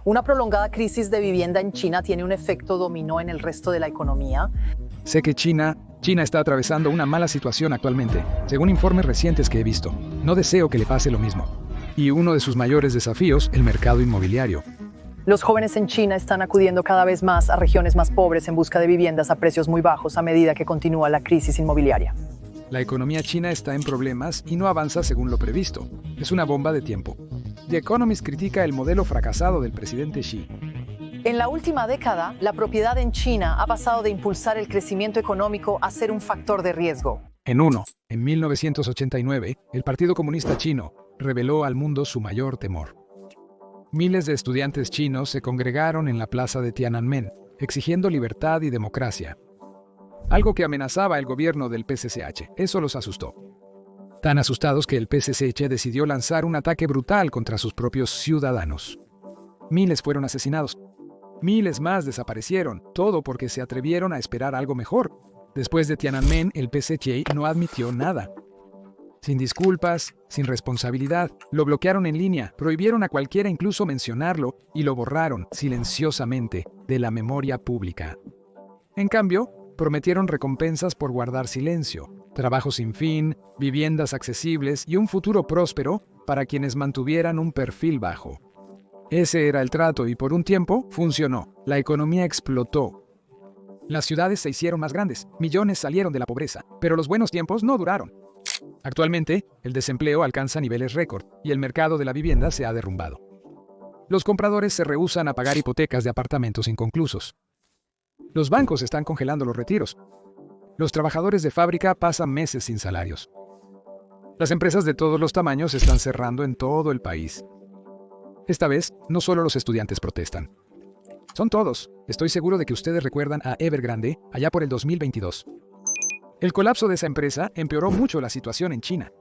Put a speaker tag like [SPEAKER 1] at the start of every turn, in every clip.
[SPEAKER 1] ¿Una prolongada crisis de vivienda en China tiene un efecto dominó en el resto de la economía?
[SPEAKER 2] Sé que China está atravesando una mala situación actualmente, según informes recientes que he visto. No deseo que le pase lo mismo. Y uno de sus mayores desafíos, el mercado inmobiliario.
[SPEAKER 1] Los jóvenes en China están acudiendo cada vez más a regiones más pobres en busca de viviendas a precios muy bajos a medida que continúa la crisis inmobiliaria.
[SPEAKER 2] La economía china está en problemas y no avanza según lo previsto. Es una bomba de tiempo. The Economist critica el modelo fracasado del presidente Xi.
[SPEAKER 1] En la última década, la propiedad en China ha pasado de impulsar el crecimiento económico a ser un factor de riesgo.
[SPEAKER 2] En 1989, el Partido Comunista Chino reveló al mundo su mayor temor. Miles de estudiantes chinos se congregaron en la plaza de Tiananmen, exigiendo libertad y democracia. Algo que amenazaba el gobierno del PCCH. Eso los asustó. Tan asustados que el PCCH decidió lanzar un ataque brutal contra sus propios ciudadanos. Miles fueron asesinados. Miles más desaparecieron, todo porque se atrevieron a esperar algo mejor. Después de Tiananmen, el PCCH no admitió nada. Sin disculpas, sin responsabilidad, lo bloquearon en línea, prohibieron a cualquiera incluso mencionarlo y lo borraron silenciosamente de la memoria pública. En cambio, prometieron recompensas por guardar silencio, trabajo sin fin, viviendas accesibles y un futuro próspero para quienes mantuvieran un perfil bajo. Ese era el trato y por un tiempo funcionó. La economía explotó. Las ciudades se hicieron más grandes, millones salieron de la pobreza, pero los buenos tiempos no duraron. Actualmente, el desempleo alcanza niveles récord y el mercado de la vivienda se ha derrumbado. Los compradores se rehúsan a pagar hipotecas de apartamentos inconclusos. Los bancos están congelando los retiros. Los trabajadores de fábrica pasan meses sin salarios. Las empresas de todos los tamaños están cerrando en todo el país. Esta vez, no solo los estudiantes protestan. Son todos. Estoy seguro de que ustedes recuerdan a Evergrande allá por el 2022. El colapso de esa empresa empeoró mucho la situación en China.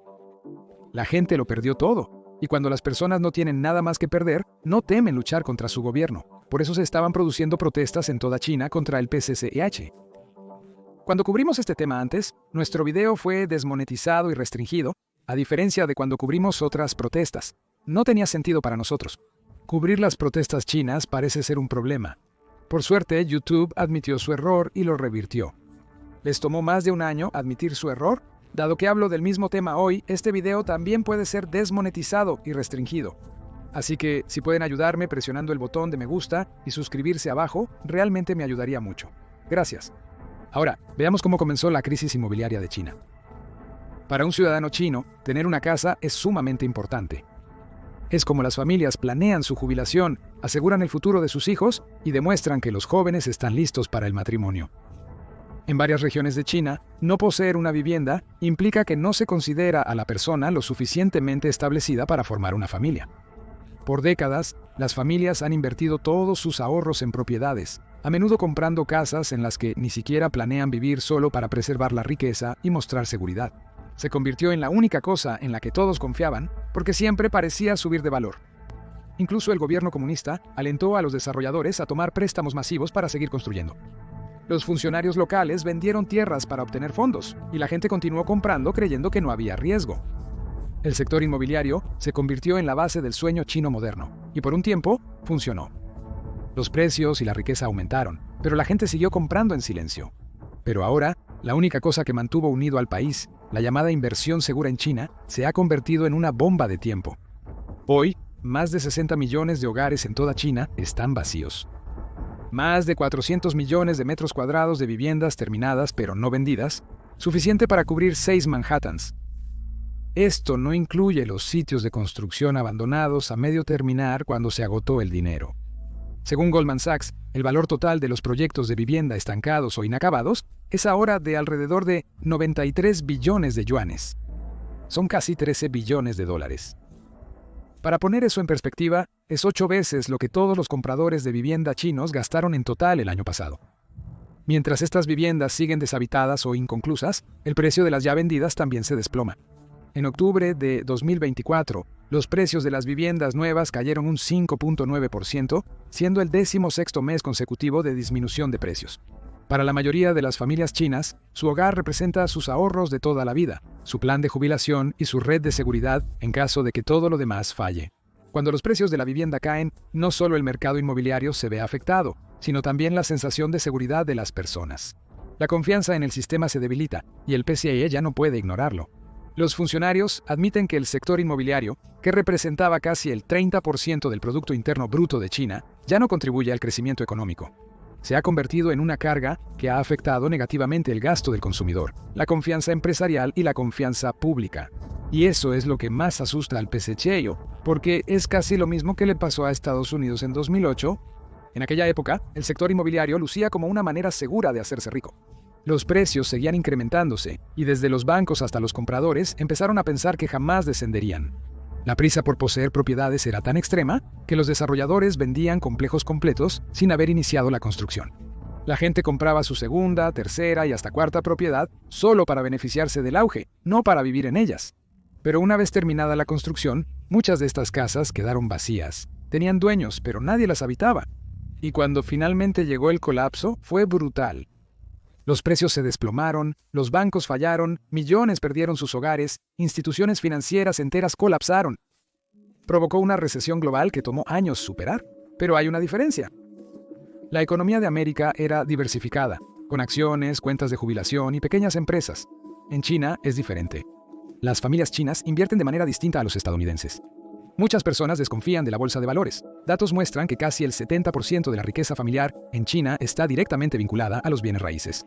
[SPEAKER 2] La gente lo perdió todo, y cuando las personas no tienen nada más que perder, no temen luchar contra su gobierno. Por eso se estaban produciendo protestas en toda China contra el PCCH. Cuando cubrimos este tema antes, nuestro video fue desmonetizado y restringido, a diferencia de cuando cubrimos otras protestas. No tenía sentido para nosotros. Cubrir las protestas chinas parece ser un problema. Por suerte, YouTube admitió su error y lo revirtió. ¿Les tomó más de un año admitir su error? Dado que hablo del mismo tema hoy, este video también puede ser desmonetizado y restringido. Así que, si pueden ayudarme presionando el botón de me gusta y suscribirse abajo, realmente me ayudaría mucho. Gracias. Ahora, veamos cómo comenzó la crisis inmobiliaria de China. Para un ciudadano chino, tener una casa es sumamente importante. Es como las familias planean su jubilación, aseguran el futuro de sus hijos y demuestran que los jóvenes están listos para el matrimonio. En varias regiones de China, no poseer una vivienda implica que no se considera a la persona lo suficientemente establecida para formar una familia. Por décadas, las familias han invertido todos sus ahorros en propiedades, a menudo comprando casas en las que ni siquiera planean vivir solo para preservar la riqueza y mostrar seguridad. Se convirtió en la única cosa en la que todos confiaban porque siempre parecía subir de valor. Incluso el gobierno comunista alentó a los desarrolladores a tomar préstamos masivos para seguir construyendo. Los funcionarios locales vendieron tierras para obtener fondos y la gente continuó comprando creyendo que no había riesgo. El sector inmobiliario se convirtió en la base del sueño chino moderno y por un tiempo funcionó. Los precios y la riqueza aumentaron, pero la gente siguió comprando en silencio. Pero ahora, la única cosa que mantuvo unido al país, la llamada inversión segura en China, se ha convertido en una bomba de tiempo. Hoy, más de 60 millones de hogares en toda China están vacíos. Más de 400 millones de metros cuadrados de viviendas terminadas pero no vendidas, suficiente para cubrir 6 Manhattans. Esto no incluye los sitios de construcción abandonados a medio terminar cuando se agotó el dinero. Según Goldman Sachs, el valor total de los proyectos de vivienda estancados o inacabados es ahora de alrededor de 93 billones de yuanes. Son casi 13 billones de dólares. Para poner eso en perspectiva, es 8 veces lo que todos los compradores de vivienda chinos gastaron en total el año pasado. Mientras estas viviendas siguen deshabitadas o inconclusas, el precio de las ya vendidas también se desploma. En octubre de 2024, los precios de las viviendas nuevas cayeron un 5.9%, siendo el 16º mes consecutivo de disminución de precios. Para la mayoría de las familias chinas, su hogar representa sus ahorros de toda la vida, su plan de jubilación y su red de seguridad en caso de que todo lo demás falle. Cuando los precios de la vivienda caen, no solo el mercado inmobiliario se ve afectado, sino también la sensación de seguridad de las personas. La confianza en el sistema se debilita y el PCE ya no puede ignorarlo. Los funcionarios admiten que el sector inmobiliario, que representaba casi el 30% del Producto Interno Bruto de China, ya no contribuye al crecimiento económico. Se ha convertido en una carga que ha afectado negativamente el gasto del consumidor, la confianza empresarial y la confianza pública. Y eso es lo que más asusta al PCE, porque es casi lo mismo que le pasó a Estados Unidos en 2008. En aquella época, el sector inmobiliario lucía como una manera segura de hacerse rico. Los precios seguían incrementándose, y desde los bancos hasta los compradores empezaron a pensar que jamás descenderían. La prisa por poseer propiedades era tan extrema que los desarrolladores vendían complejos completos sin haber iniciado la construcción. La gente compraba su segunda, tercera y hasta cuarta propiedad solo para beneficiarse del auge, no para vivir en ellas. Pero una vez terminada la construcción, muchas de estas casas quedaron vacías. Tenían dueños, pero nadie las habitaba. Y cuando finalmente llegó el colapso, fue brutal. Los precios se desplomaron, los bancos fallaron, millones perdieron sus hogares, instituciones financieras enteras colapsaron. Provocó una recesión global que tomó años superar. Pero hay una diferencia. La economía de América era diversificada, con acciones, cuentas de jubilación y pequeñas empresas. En China es diferente. Las familias chinas invierten de manera distinta a los estadounidenses. Muchas personas desconfían de la bolsa de valores. Datos muestran que casi el 70% de la riqueza familiar en China está directamente vinculada a los bienes raíces.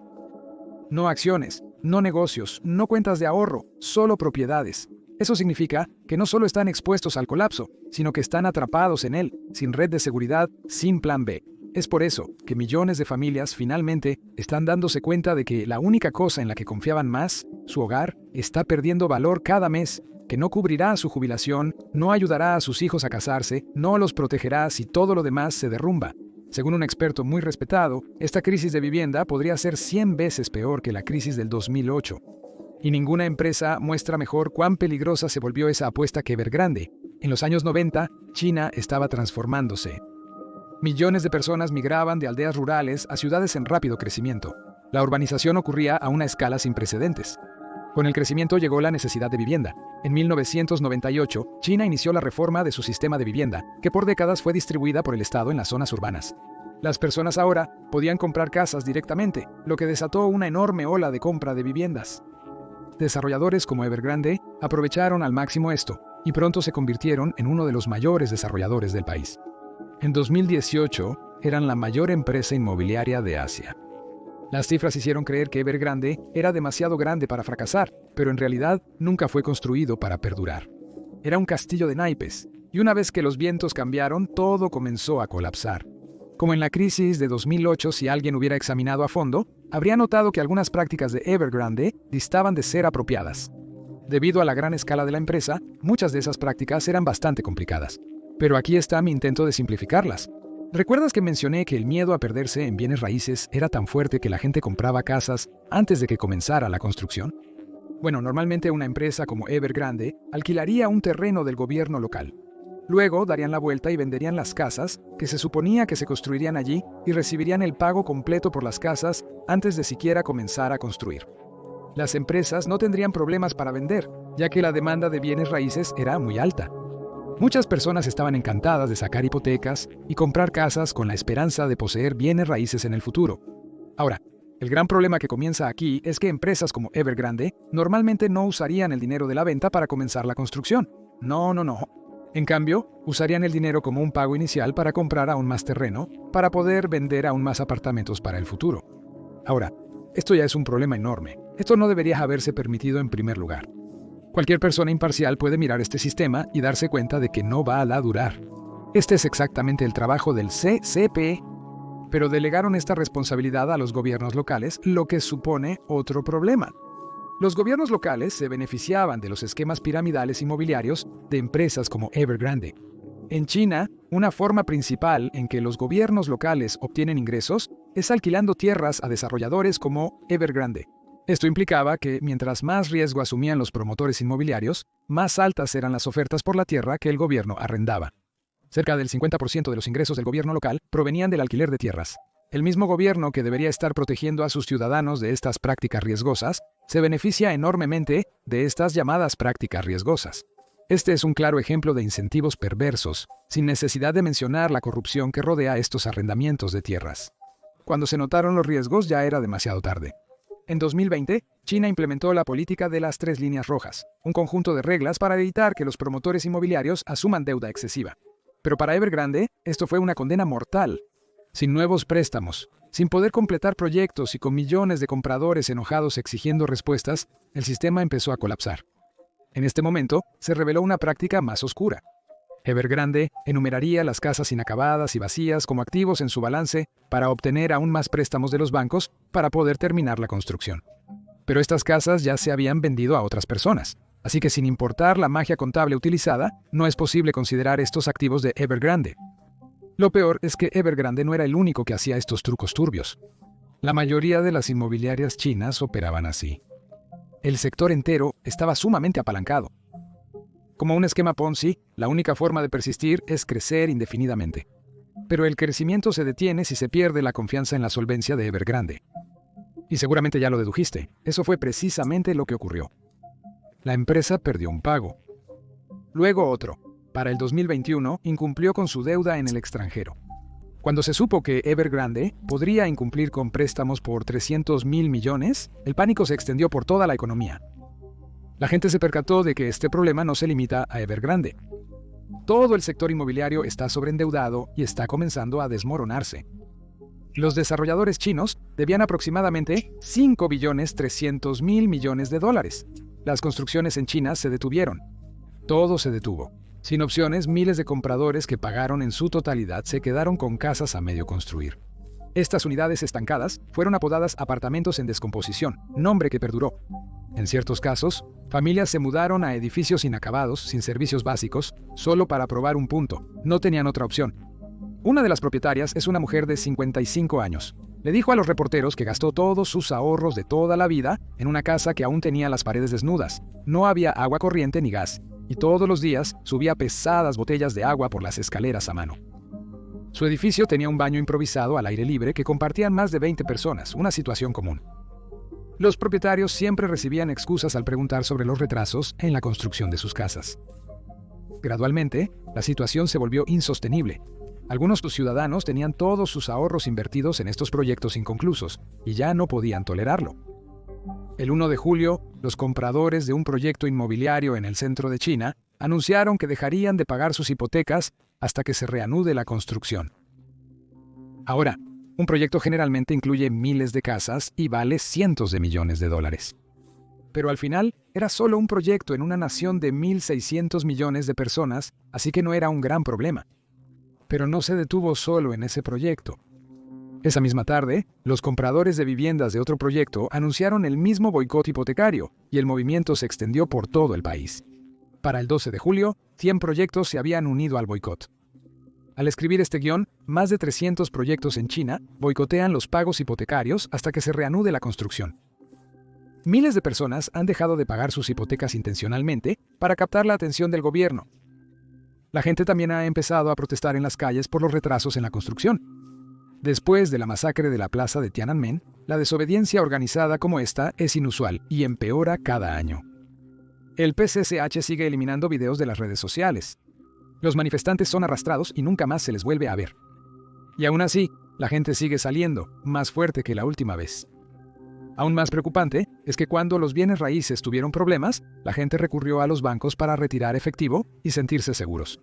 [SPEAKER 2] No acciones, no negocios, no cuentas de ahorro, solo propiedades. Eso significa que no solo están expuestos al colapso, sino que están atrapados en él, sin red de seguridad, sin plan B. Es por eso que millones de familias finalmente están dándose cuenta de que la única cosa en la que confiaban más, su hogar, está perdiendo valor cada mes, que no cubrirá su jubilación, no ayudará a sus hijos a casarse, no los protegerá si todo lo demás se derrumba. Según un experto muy respetado, esta crisis de vivienda podría ser 100 veces peor que la crisis del 2008. Y ninguna empresa muestra mejor cuán peligrosa se volvió esa apuesta que Evergrande. En los años 90, China estaba transformándose. Millones de personas migraban de aldeas rurales a ciudades en rápido crecimiento. La urbanización ocurría a una escala sin precedentes. Con el crecimiento llegó la necesidad de vivienda. En 1998, China inició la reforma de su sistema de vivienda, que por décadas fue distribuida por el Estado en las zonas urbanas. Las personas ahora podían comprar casas directamente, lo que desató una enorme ola de compra de viviendas. Desarrolladores como Evergrande aprovecharon al máximo esto, y pronto se convirtieron en uno de los mayores desarrolladores del país. En 2018, eran la mayor empresa inmobiliaria de Asia. Las cifras hicieron creer que Evergrande era demasiado grande para fracasar, pero en realidad nunca fue construido para perdurar. Era un castillo de naipes, y una vez que los vientos cambiaron, todo comenzó a colapsar. Como en la crisis de 2008, si alguien hubiera examinado a fondo, habría notado que algunas prácticas de Evergrande distaban de ser apropiadas. Debido a la gran escala de la empresa, muchas de esas prácticas eran bastante complicadas. Pero aquí está mi intento de simplificarlas. ¿Recuerdas que mencioné que el miedo a perderse en bienes raíces era tan fuerte que la gente compraba casas antes de que comenzara la construcción? Bueno, normalmente una empresa como Evergrande alquilaría un terreno del gobierno local. Luego darían la vuelta y venderían las casas que se suponía que se construirían allí y recibirían el pago completo por las casas antes de siquiera comenzar a construir. Las empresas no tendrían problemas para vender, ya que la demanda de bienes raíces era muy alta. Muchas personas estaban encantadas de sacar hipotecas y comprar casas con la esperanza de poseer bienes raíces en el futuro. Ahora, el gran problema que comienza aquí es que empresas como Evergrande normalmente no usarían el dinero de la venta para comenzar la construcción. No. En cambio, usarían el dinero como un pago inicial para comprar aún más terreno, para poder vender aún más apartamentos para el futuro. Ahora, esto ya es un problema enorme. Esto no debería haberse permitido en primer lugar. Cualquier persona imparcial puede mirar este sistema y darse cuenta de que no va a durar. Este es exactamente el trabajo del CCP, pero delegaron esta responsabilidad a los gobiernos locales, lo que supone otro problema. Los gobiernos locales se beneficiaban de los esquemas piramidales inmobiliarios de empresas como Evergrande. En China, una forma principal en que los gobiernos locales obtienen ingresos es alquilando tierras a desarrolladores como Evergrande. Esto implicaba que, mientras más riesgo asumían los promotores inmobiliarios, más altas eran las ofertas por la tierra que el gobierno arrendaba. Cerca del 50% de los ingresos del gobierno local provenían del alquiler de tierras. El mismo gobierno que debería estar protegiendo a sus ciudadanos de estas prácticas riesgosas, se beneficia enormemente de estas llamadas prácticas riesgosas. Este es un claro ejemplo de incentivos perversos, sin necesidad de mencionar la corrupción que rodea estos arrendamientos de tierras. Cuando se notaron los riesgos ya era demasiado tarde. En 2020, China implementó la política de las 3 líneas rojas, un conjunto de reglas para evitar que los promotores inmobiliarios asuman deuda excesiva. Pero para Evergrande, esto fue una condena mortal. Sin nuevos préstamos, sin poder completar proyectos y con millones de compradores enojados exigiendo respuestas, el sistema empezó a colapsar. En este momento, se reveló una práctica más oscura. Evergrande enumeraría las casas inacabadas y vacías como activos en su balance para obtener aún más préstamos de los bancos para poder terminar la construcción. Pero estas casas ya se habían vendido a otras personas, así que sin importar la magia contable utilizada, no es posible considerar estos activos de Evergrande. Lo peor es que Evergrande no era el único que hacía estos trucos turbios. La mayoría de las inmobiliarias chinas operaban así. El sector entero estaba sumamente apalancado. Como un esquema Ponzi, la única forma de persistir es crecer indefinidamente. Pero el crecimiento se detiene si se pierde la confianza en la solvencia de Evergrande. Y seguramente ya lo dedujiste, eso fue precisamente lo que ocurrió. La empresa perdió un pago. Luego otro. Para el 2021, incumplió con su deuda en el extranjero. Cuando se supo que Evergrande podría incumplir con préstamos por 300.000 millones, el pánico se extendió por toda la economía. La gente se percató de que este problema no se limita a Evergrande. Todo el sector inmobiliario está sobreendeudado y está comenzando a desmoronarse. Los desarrolladores chinos debían aproximadamente 5.300.000 millones de dólares. Las construcciones en China se detuvieron. Todo se detuvo. Sin opciones, miles de compradores que pagaron en su totalidad se quedaron con casas a medio construir. Estas unidades estancadas fueron apodadas apartamentos en descomposición, nombre que perduró. En ciertos casos, familias se mudaron a edificios inacabados, sin servicios básicos, solo para probar un punto. No tenían otra opción. Una de las propietarias es una mujer de 55 años. Le dijo a los reporteros que gastó todos sus ahorros de toda la vida en una casa que aún tenía las paredes desnudas. No había agua corriente ni gas, y todos los días subía pesadas botellas de agua por las escaleras a mano. Su edificio tenía un baño improvisado al aire libre que compartían más de 20 personas, una situación común. Los propietarios siempre recibían excusas al preguntar sobre los retrasos en la construcción de sus casas. Gradualmente, la situación se volvió insostenible. Algunos ciudadanos tenían todos sus ahorros invertidos en estos proyectos inconclusos y ya no podían tolerarlo. El 1 de julio, los compradores de un proyecto inmobiliario en el centro de China anunciaron que dejarían de pagar sus hipotecas hasta que se reanude la construcción. Ahora, un proyecto generalmente incluye miles de casas y vale cientos de millones de dólares. Pero al final, era solo un proyecto en una nación de 1.600 millones de personas, así que no era un gran problema. Pero no se detuvo solo en ese proyecto. Esa misma tarde, los compradores de viviendas de otro proyecto anunciaron el mismo boicot hipotecario y el movimiento se extendió por todo el país. Para el 12 de julio, 100 proyectos se habían unido al boicot. Al escribir este guión, más de 300 proyectos en China boicotean los pagos hipotecarios hasta que se reanude la construcción. Miles de personas han dejado de pagar sus hipotecas intencionalmente para captar la atención del gobierno. La gente también ha empezado a protestar en las calles por los retrasos en la construcción. Después de la masacre de la plaza de Tiananmen, la desobediencia organizada como esta es inusual y empeora cada año. El PCCH sigue eliminando videos de las redes sociales. Los manifestantes son arrastrados y nunca más se les vuelve a ver. Y aún así, la gente sigue saliendo, más fuerte que la última vez. Aún más preocupante es que cuando los bienes raíces tuvieron problemas, la gente recurrió a los bancos para retirar efectivo y sentirse seguros.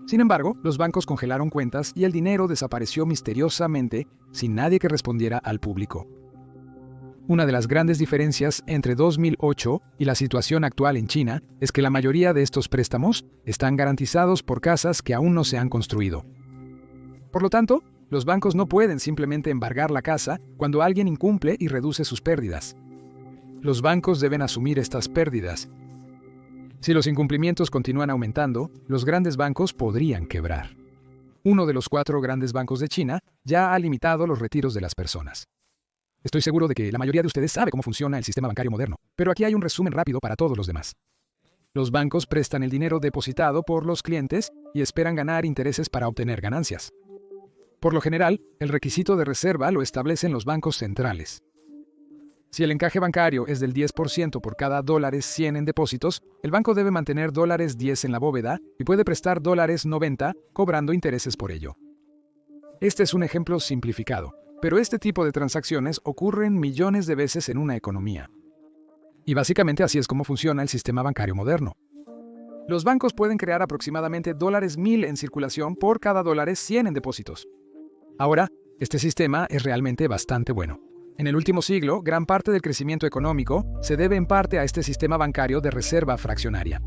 [SPEAKER 2] Sin embargo, los bancos congelaron cuentas y el dinero desapareció misteriosamente sin nadie que respondiera al público. Una de las grandes diferencias entre 2008 y la situación actual en China es que la mayoría de estos préstamos están garantizados por casas que aún no se han construido. Por lo tanto, los bancos no pueden simplemente embargar la casa cuando alguien incumple y reduce sus pérdidas. Los bancos deben asumir estas pérdidas. Si los incumplimientos continúan aumentando, los grandes bancos podrían quebrar. Uno de los 4 grandes bancos de China ya ha limitado los retiros de las personas. Estoy seguro de que la mayoría de ustedes sabe cómo funciona el sistema bancario moderno, pero aquí hay un resumen rápido para todos los demás. Los bancos prestan el dinero depositado por los clientes y esperan ganar intereses para obtener ganancias. Por lo general, el requisito de reserva lo establecen los bancos centrales. Si el encaje bancario es del 10% por cada $100 en depósitos, el banco debe mantener $10 en la bóveda y puede prestar $90 cobrando intereses por ello. Este es un ejemplo simplificado, pero este tipo de transacciones ocurren millones de veces en una economía. Y básicamente así es como funciona el sistema bancario moderno. Los bancos pueden crear aproximadamente $1000 en circulación por cada $100 en depósitos. Ahora, este sistema es realmente bastante bueno. En el último siglo, gran parte del crecimiento económico se debe en parte a este sistema bancario de reserva fraccionaria.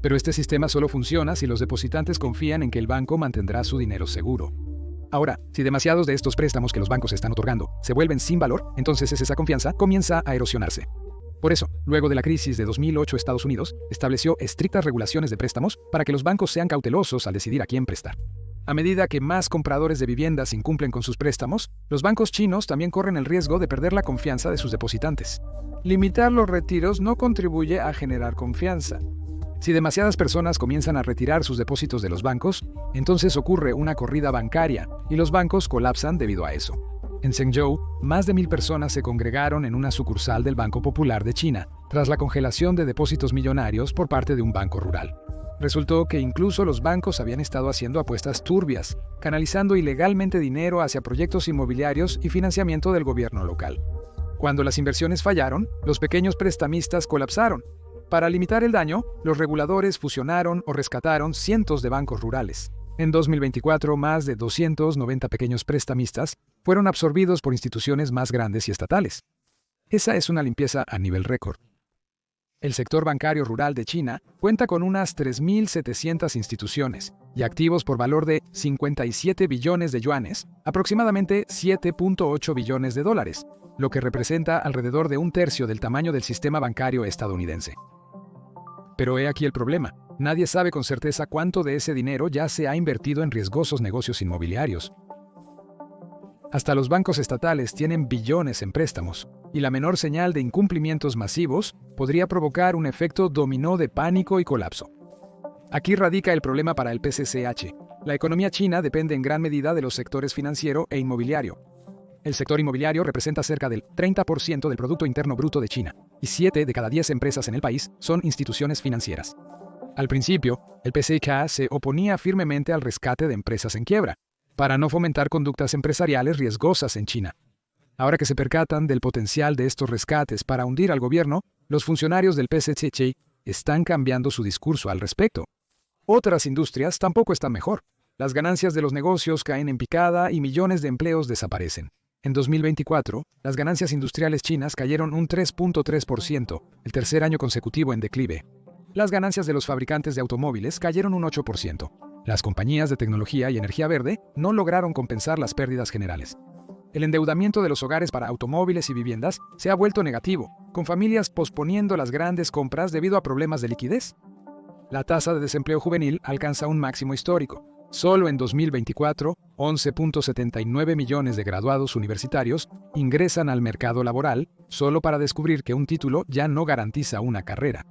[SPEAKER 2] Pero este sistema solo funciona si los depositantes confían en que el banco mantendrá su dinero seguro. Ahora, si demasiados de estos préstamos que los bancos están otorgando se vuelven sin valor, entonces esa confianza comienza a erosionarse. Por eso, luego de la crisis de 2008, Estados Unidos estableció estrictas regulaciones de préstamos para que los bancos sean cautelosos al decidir a quién prestar. A medida que más compradores de viviendas incumplen con sus préstamos, los bancos chinos también corren el riesgo de perder la confianza de sus depositantes. Limitar los retiros no contribuye a generar confianza. Si demasiadas personas comienzan a retirar sus depósitos de los bancos, entonces ocurre una corrida bancaria y los bancos colapsan debido a eso. En Zhengzhou, más de 1000 personas se congregaron en una sucursal del Banco Popular de China, tras la congelación de depósitos millonarios por parte de un banco rural. Resultó que incluso los bancos habían estado haciendo apuestas turbias, canalizando ilegalmente dinero hacia proyectos inmobiliarios y financiamiento del gobierno local. Cuando las inversiones fallaron, los pequeños prestamistas colapsaron. Para limitar el daño, los reguladores fusionaron o rescataron cientos de bancos rurales. En 2024, más de 290 pequeños prestamistas fueron absorbidos por instituciones más grandes y estatales. Esa es una limpieza a nivel récord. El sector bancario rural de China cuenta con unas 3.700 instituciones y activos por valor de 57 billones de yuanes, aproximadamente 7.8 billones de dólares, lo que representa alrededor de un tercio del tamaño del sistema bancario estadounidense. Pero he aquí el problema. Nadie sabe con certeza cuánto de ese dinero ya se ha invertido en riesgosos negocios inmobiliarios. Hasta los bancos estatales tienen billones en préstamos, y la menor señal de incumplimientos masivos podría provocar un efecto dominó de pánico y colapso. Aquí radica el problema para el PCCH. La economía china depende en gran medida de los sectores financiero e inmobiliario. El sector inmobiliario representa cerca del 30% del Producto Interno Bruto de China, y 7 de cada 10 empresas en el país son instituciones financieras. Al principio, el PCCH se oponía firmemente al rescate de empresas en quiebra, para no fomentar conductas empresariales riesgosas en China. Ahora que se percatan del potencial de estos rescates para hundir al gobierno, los funcionarios del PCCH están cambiando su discurso al respecto. Otras industrias tampoco están mejor. Las ganancias de los negocios caen en picada y millones de empleos desaparecen. En 2024, las ganancias industriales chinas cayeron un 3.3%, el tercer año consecutivo en declive. Las ganancias de los fabricantes de automóviles cayeron un 8%. Las compañías de tecnología y energía verde no lograron compensar las pérdidas generales. El endeudamiento de los hogares para automóviles y viviendas se ha vuelto negativo, con familias posponiendo las grandes compras debido a problemas de liquidez. La tasa de desempleo juvenil alcanza un máximo histórico. Solo en 2024, 11.79 millones de graduados universitarios ingresan al mercado laboral solo para descubrir que un título ya no garantiza una carrera.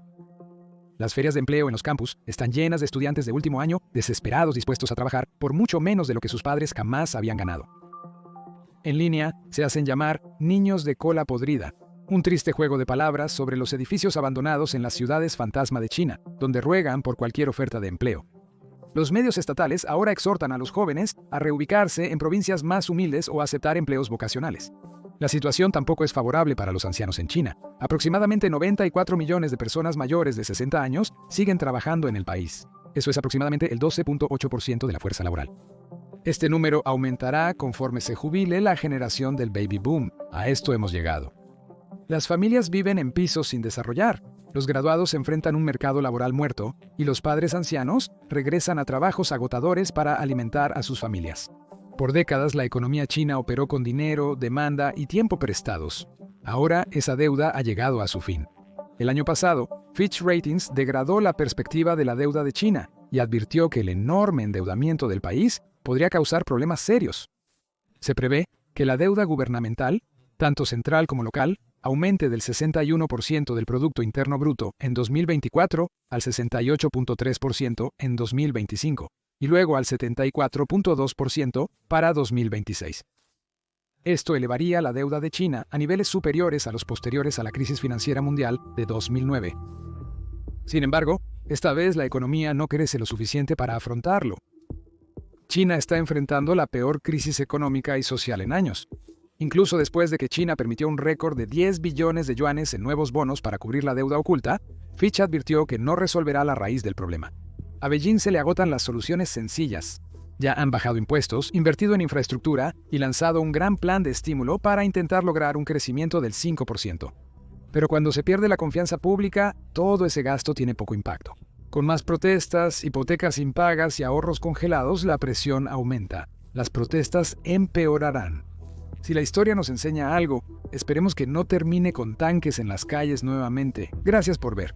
[SPEAKER 2] Las ferias de empleo en los campus están llenas de estudiantes de último año desesperados dispuestos a trabajar por mucho menos de lo que sus padres jamás habían ganado. En línea, se hacen llamar niños de cola podrida, un triste juego de palabras sobre los edificios abandonados en las ciudades fantasma de China, donde ruegan por cualquier oferta de empleo. Los medios estatales ahora exhortan a los jóvenes a reubicarse en provincias más humildes o a aceptar empleos vocacionales. La situación tampoco es favorable para los ancianos en China. Aproximadamente 94 millones de personas mayores de 60 años siguen trabajando en el país. Eso es aproximadamente el 12.8% de la fuerza laboral. Este número aumentará conforme se jubile la generación del baby boom. A esto hemos llegado. Las familias viven en pisos sin desarrollar. Los graduados enfrentan un mercado laboral muerto y los padres ancianos regresan a trabajos agotadores para alimentar a sus familias. Por décadas la economía china operó con dinero, demanda y tiempo prestados. Ahora esa deuda ha llegado a su fin. El año pasado, Fitch Ratings degradó la perspectiva de la deuda de China y advirtió que el enorme endeudamiento del país podría causar problemas serios. Se prevé que la deuda gubernamental, tanto central como local, aumente del 61% del Producto Interno Bruto en 2024 al 68.3% en 2025. Y luego al 74.2% para 2026. Esto elevaría la deuda de China a niveles superiores a los posteriores a la crisis financiera mundial de 2009. Sin embargo, esta vez la economía no crece lo suficiente para afrontarlo. China está enfrentando la peor crisis económica y social en años. Incluso después de que China permitió un récord de 10 billones de yuanes en nuevos bonos para cubrir la deuda oculta, Fitch advirtió que no resolverá la raíz del problema. A Beijing se le agotan las soluciones sencillas. Ya han bajado impuestos, invertido en infraestructura y lanzado un gran plan de estímulo para intentar lograr un crecimiento del 5%. Pero cuando se pierde la confianza pública, todo ese gasto tiene poco impacto. Con más protestas, hipotecas impagas y ahorros congelados, la presión aumenta. Las protestas empeorarán. Si la historia nos enseña algo, esperemos que no termine con tanques en las calles nuevamente. Gracias por ver.